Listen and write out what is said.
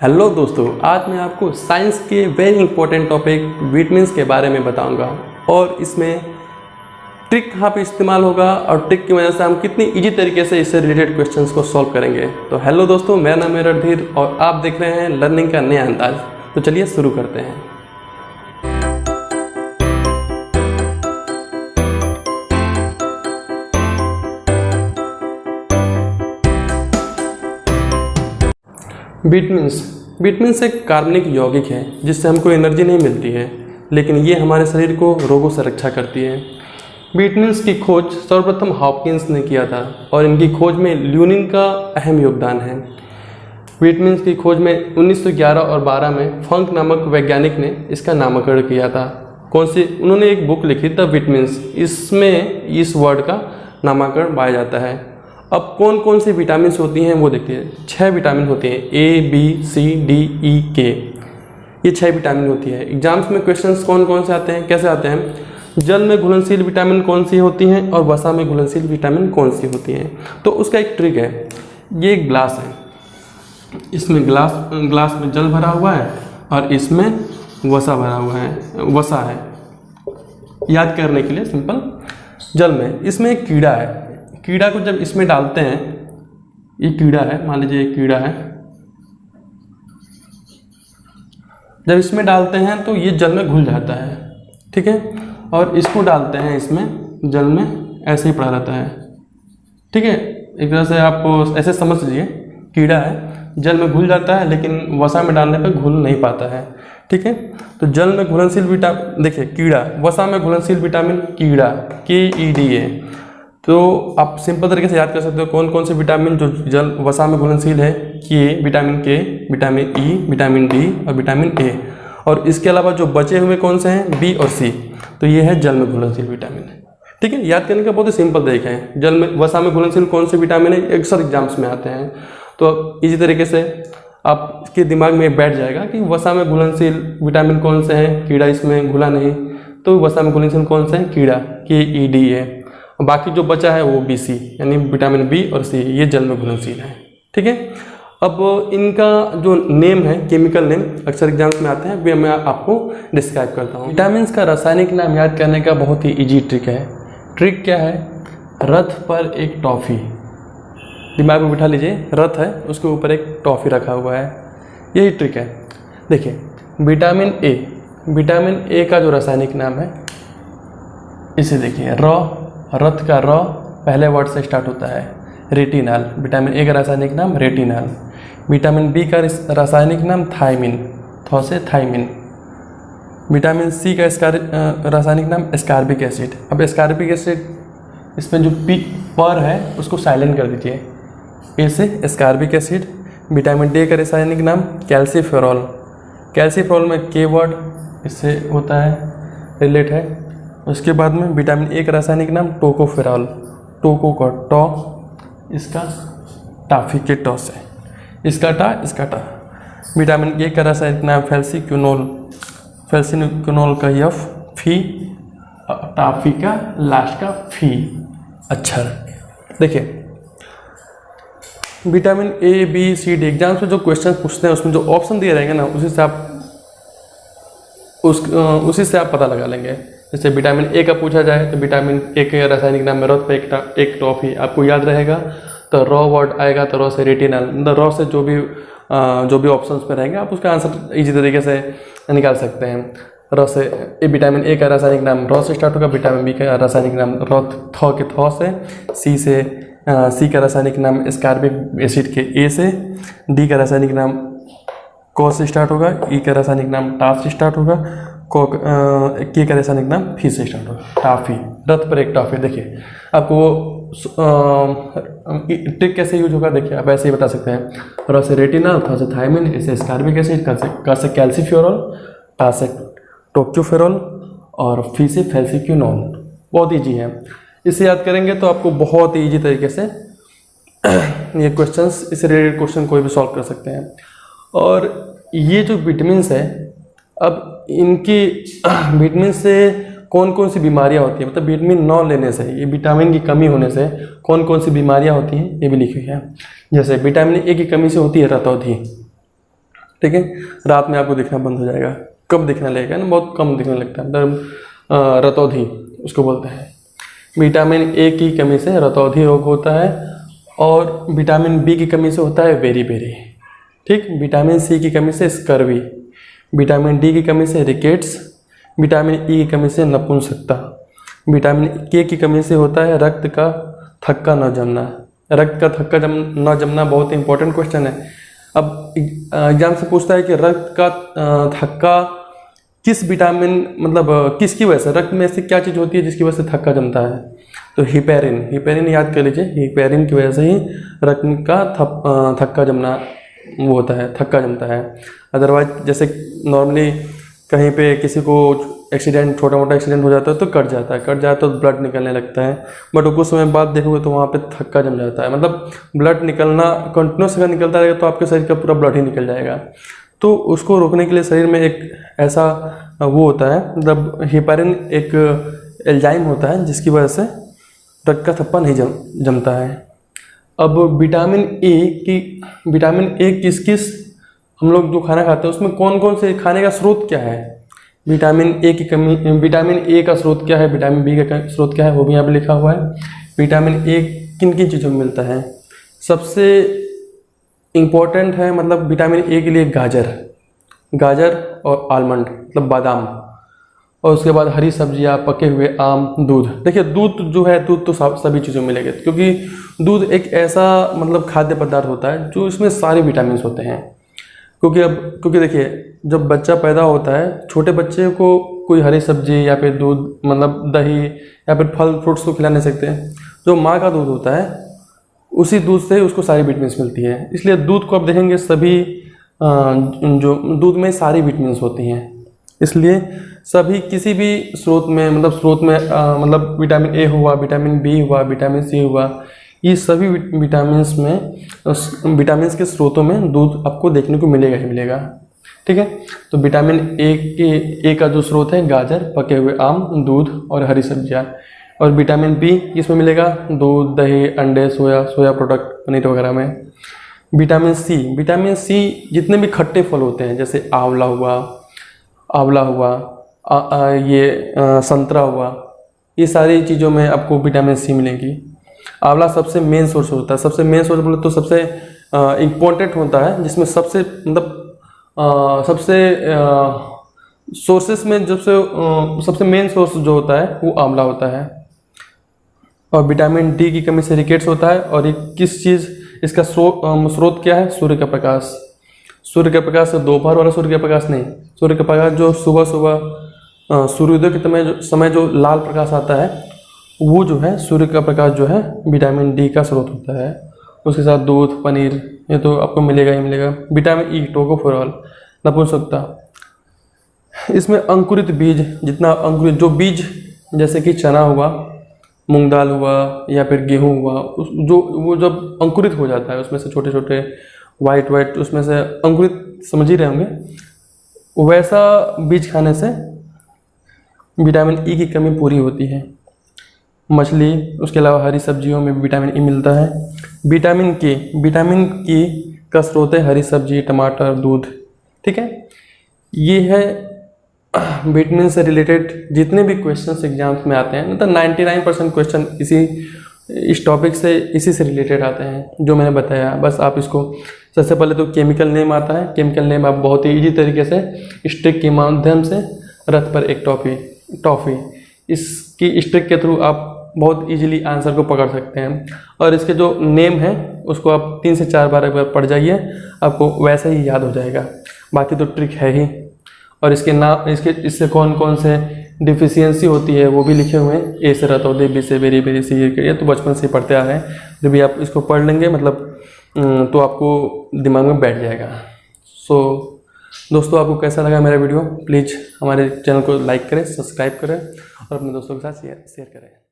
Hello दोस्तों, आज मैं आपको साइंस के वेरी इंपॉर्टेंट टॉपिक विटामिन्स के बारे में बताऊंगा और इसमें ट्रिक कहाँ पे इस्तेमाल होगा और ट्रिक की वजह से हम कितनी इजी तरीके से इससे रिलेटेड क्वेश्चंस को सॉल्व करेंगे। तो हेलो दोस्तों, मेरा नाम है रणधीर और आप देख रहे हैं लर्निंग का नया अंदाज। तो चलिए शुरू करते हैं। विटामिन्स एक कार्बनिक यौगिक है जिससे हमको एनर्जी नहीं मिलती है, लेकिन ये हमारे शरीर को रोगों से रक्षा करती है। विटामिन्स की खोज सर्वप्रथम हॉपकिंस ने किया था और इनकी खोज में ल्यूनिन का अहम योगदान है। विटामिन्स की खोज में 1911 और 12 में फंक नामक वैज्ञानिक ने इसका नामकरण किया था। उन्होंने एक बुक लिखी द विटामिन्स, इसमें इस वर्ड का नामकरण पाया जाता है। अब कौन कौन सी विटामिन्स होती हैं वो देखते हैं। 6 विटामिन होती हैं, A, B, C, D, E, K। ये 6 विटामिन होती है। एग्जाम्स में क्वेश्चंस कौन कौन से आते हैं, कैसे आते हैं? जल में घुलनशील विटामिन कौन सी होती हैं और वसा में घुलनशील विटामिन कौन सी होती हैं। तो उसका एक ट्रिक है। ये एक ग्लास है, इसमें ग्लास में जल भरा हुआ है और इसमें वसा भरा हुआ है, वसा है। याद करने के लिए सिंपल, जल में इसमें एक कीड़ा है। कीड़ा को जब इसमें डालते हैं, ये कीड़ा है, मान लीजिए ये कीड़ा है, जब इसमें डालते हैं तो ये जल में घुल जाता है, ठीक है। और इसको डालते हैं इसमें, जल में ऐसे ही पड़ा रहता है, ठीक है। एक तरह से आप ऐसे समझ लीजिए, कीड़ा है, जल में घुल जाता है लेकिन वसा में डालने पर घुल नहीं पाता है, ठीक है। तो जल में घुलनशील विटामिन, देखिए कीड़ा, वसा में घुलनशील विटामिन कीड़ा, KEDA। तो आप सिंपल तरीके से याद कर सकते हो कौन कौन से विटामिन जो जल वसा में घुलनशील है। Vitamin K, vitamin E, vitamin D और विटामिन A। और इसके अलावा जो बचे हुए कौन से हैं, B और C। तो ये है जल में घुलनशील विटामिन, ठीक है। याद करने का बहुत ही सिंपल तरीका है। जल में वसा में घुलनशील कौन से विटामिन है, अक्सर एग्जाम्स में आते हैं। तो इसी तरीके से आपके दिमाग में बैठ जाएगा कि वसा में घुलनशील विटामिन कौन से हैं, कीड़ा इसमें घुला नहीं, तो वसा में घुलनशील कौन से हैं, कीड़ा, KEDA। बाकी जो बचा है वो BC, यानी विटामिन B और C, ये जल में घुलनशील है, ठीक है। अब इनका जो नेम है, केमिकल नेम, अक्सर एग्जाम्स में आते हैं, वे मैं आपको डिस्क्राइब करता हूँ। विटामिन्स का रासायनिक नाम याद करने का बहुत ही इजी ट्रिक है। ट्रिक क्या है? रथ पर एक टॉफ़ी। दिमाग में बिठा लीजिए, रथ है, उसके ऊपर एक टॉफ़ी रखा हुआ है, यही ट्रिक है। देखिए विटामिन A का जो रासायनिक नाम है, इसे देखिए, रथ का र पहले वर्ड से स्टार्ट होता है, रेटिनॉल। विटामिन A का रासायनिक नाम रेटिनॉल। विटामिन B का रासायनिक नाम थायमिन, थ से थायमिन। विटामिन C का रासायनिक नाम एस्कॉर्बिक एसिड। अब एस्कॉर्बिक एसिड, इसमें जो पर है उसको साइलेंट कर दीजिए, A से एस्कॉर्बिक एसिड। विटामिन D का रासायनिक नाम कैल्सीफेरॉल। कैल्सीफेरॉल में K वर्ड इससे होता है, रिलेट है। उसके बाद में विटामिन A का रासायनिक नाम टोकोफेरॉल, टोको का टॉ, इसका टाफी के टॉ से, इसका टा। विटामिन A का रासायनिक नाम फैल्सिक्विनोल, फैल्सिक्विनोल का F, फी, टाफी का लास्ट का फी अक्षर। देखिए vitamin A, B, C, D exams में जो क्वेश्चन पूछते हैं उसमें जो ऑप्शन दिए रहेंगे ना, उसी से आप पता लगा लेंगे। जैसे विटामिन A का पूछा जाए तो विटामिन A के रासायनिक नाम में रथ पे एक टॉफी आपको याद रहेगा, तो रॉ वर्ड आएगा, तो रॉ से रेटिनॉल। रॉ से जो भी ऑप्शंस पे रहेंगे आप उसका आंसर इजी तरीके से निकाल सकते हैं। रॉ से विटामिन A का रासायनिक नाम रॉ से स्टार्ट होगा, विटामिन B का रासायनिक नाम थ से, C का रासायनिक नाम एस्कॉर्बिक एसिड के A से, D का रासायनिक नाम को से स्टार्ट होगा, E का रासायनिक नाम टा से स्टार्ट होगा, K का रासायनिक नाम फी से स्टार्ट होगा, टाफी। रथ पर एक टाफी। देखिए आपको ट्रिक कैसे यूज होगा, देखिए आप ऐसे ही बता सकते हैं। र से रेटिनॉल, थ से थायमिन, ए से एस्कॉर्बिक एसिड, क से कैल्सीफेरॉल, टा से टोक्योफेरॉल और फी से फैल्सिक्विनोल। बहुत ईजी है, इसे याद करेंगे तो आपको बहुत ही ईजी तरीके से ये क्वेश्चंस, इससे रिलेटेड क्वेश्चन कोई भी सॉल्व कर सकते हैं। और ये जो विटामिन्स है, अब इनकी विटामिन से कौन कौन सी बीमारियां होती हैं, मतलब विटामिन न लेने से, ये विटामिन की कमी होने से कौन कौन सी बीमारियां होती हैं, ये भी लिखी है। जैसे विटामिन ए की कमी से होती है रतौंधी, ठीक है। रात में आपको दिखना बंद हो जाएगा। कब दिखने लगेगा ना, बहुत कम दिखने लगता है, रतौंधी उसको बोलते हैं। विटामिन ए की कमी से रतौंधी रोग होता है, और विटामिन बी की कमी से होता है बेरी, ठीक। विटामिन सी की कमी से स्कर्वी, विटामिन डी की कमी से रिकेट्स, विटामिन ई की कमी से नपुंसकता, विटामिन के की कमी से होता है रक्त का थक्का न जमना। रक्त का थक्का न जमना बहुत इंपॉर्टेंट क्वेश्चन है। अब एग्जाम से पूछता है कि रक्त का थक्का किस विटामिन, मतलब किसकी वजह से, रक्त में ऐसी क्या चीज़ होती है जिसकी वजह से थक्का जमता है? तो हिपेरिन याद कर लीजिए। हिपेरिन की वजह से ही रक्त का थक्का जमना वो होता है, थक्का जमता है। अदरवाइज जैसे नॉर्मली कहीं पे किसी को एक्सीडेंट, छोटा मोटा एक्सीडेंट हो जाता है तो कट जाता है तो ब्लड निकलने लगता है, बट कुछ समय बाद देखोगे तो वहाँ पे थक्का जम जाता है। मतलब ब्लड निकलना कंटिन्यूस अगर निकलता रहेगा तो आपके शरीर का पूरा ब्लड ही निकल जाएगा। तो उसको रोकने के लिए शरीर में एक ऐसा वो होता है, मतलब हिपेरिन एक एंजाइम होता है जिसकी वजह से रक्त का थप्पा नहीं जमता है। अब विटामिन ए किस किस हम लोग जो खाना खाते हैं उसमें कौन कौन से खाने का स्रोत क्या है? विटामिन ए की कमी, विटामिन ए का स्रोत क्या है, विटामिन बी का स्रोत क्या है, वो भी यहाँ पे लिखा हुआ है। विटामिन ए किन किन चीज़ों में मिलता है? सबसे इम्पोर्टेंट है मतलब विटामिन ए के लिए गाजर और आलमंड मतलब बादाम, और उसके बाद हरी सब्जियां, पके हुए आम, दूध। देखिए दूध जो है, दूध तो सभी चीज़ों में मिलेगा, क्योंकि दूध एक ऐसा मतलब खाद्य पदार्थ होता है जो इसमें सारे विटामिन होते हैं। क्योंकि देखिए जब बच्चा पैदा होता है, छोटे बच्चे को कोई हरी सब्जी या फिर दूध मतलब दही या फिर फल फ्रूट्स तो खिला नहीं सकते। जो माँ का दूध होता है उसी दूध से उसको सारी विटामिन मिलती है। इसलिए दूध को आप देखेंगे सभी जो दूध में सारी विटामिन होती हैं। इसलिए सभी किसी भी स्रोत में मतलब विटामिन ए हुआ, विटामिन बी हुआ, विटामिन सी हुआ, ये सभी विटामिन के स्रोतों में दूध आपको देखने को मिलेगा ही मिलेगा, ठीक है। तो विटामिन ए का जो स्रोत है गाजर, पके हुए आम, दूध और हरी सब्जियां। और विटामिन बी इसमें मिलेगा दूध, दही, अंडे, सोया प्रोडक्ट, पनीर वगैरह में। विटामिन सी जितने भी खट्टे फल होते हैं, जैसे आंवला हुआ, संतरा हुआ, ये सारी चीज़ों में आपको विटामिन सी मिलेगी। आंवला सबसे मेन सोर्स होता है। सबसे मेन सोर्स बोले तो सबसे इम्पोर्टेंट होता है, जिसमें सबसे सोर्सेस में सबसे मेन सोर्स जो होता है वो आंवला होता है। और विटामिन डी की कमी से रिकेट्स होता है। और ये किस चीज़, इसका स्रोत क्या है? सूर्य का प्रकाश। सूर्य का प्रकाश दोपहर वाला सूर्य का प्रकाश नहीं, सूर्य का प्रकाश जो सुबह सूर्योदय के समय जो लाल प्रकाश आता है, वो जो है सूर्य का प्रकाश जो है विटामिन डी का स्रोत होता है। उसके साथ दूध, पनीर, ये तो आपको मिलेगा ही मिलेगा। विटामिन ई, टोकोफेरॉल, नपुंसकता। इसमें अंकुरित बीज, जो बीज जैसे कि चना हुआ, मूंग दाल हुआ या फिर गेहूं हुआ, वो जब अंकुरित हो जाता है उसमें से छोटे छोटे वाइट उसमें से अंकुरित, समझ ही रहे होंगे, वैसा बीज खाने से विटामिन ई की कमी पूरी होती है। मछली, उसके अलावा हरी सब्जियों में विटामिन ई मिलता है। विटामिन के का स्रोत है हरी सब्जी, टमाटर, दूध, ठीक है। ये है विटामिन से रिलेटेड जितने भी क्वेश्चंस एग्जाम्स में आते हैं, मतलब 99% क्वेश्चन इस टॉपिक से, इसी से रिलेटेड आते हैं जो मैंने बताया। बस आप इसको, सबसे पहले तो केमिकल नेम आता है। केमिकल नेम आप बहुत ही ईजी तरीके से स्टिक के माध्यम से, रथ पर एक टॉफ़ी, इसकी स्टिक के थ्रू आप बहुत इजीली आंसर को पकड़ सकते हैं। और इसके जो नेम है उसको आप 3 से 4 बार एक बार पढ़ जाइए, आपको वैसे ही याद हो जाएगा। बाकी तो ट्रिक है ही। और इससे कौन कौन से डिफिशियंसी होती है वो भी लिखे हुए हैं। ए से रतौंधी, बी से बेरी, सी ये तो बचपन से पढ़ते आ रहे हैं। जब भी आप इसको पढ़ लेंगे तो आपको दिमाग में बैठ जाएगा। दोस्तों, आपको कैसा लगा मेरा वीडियो? प्लीज़ हमारे चैनल को लाइक करें, सब्सक्राइब करें और अपने दोस्तों के साथ शेयर करें।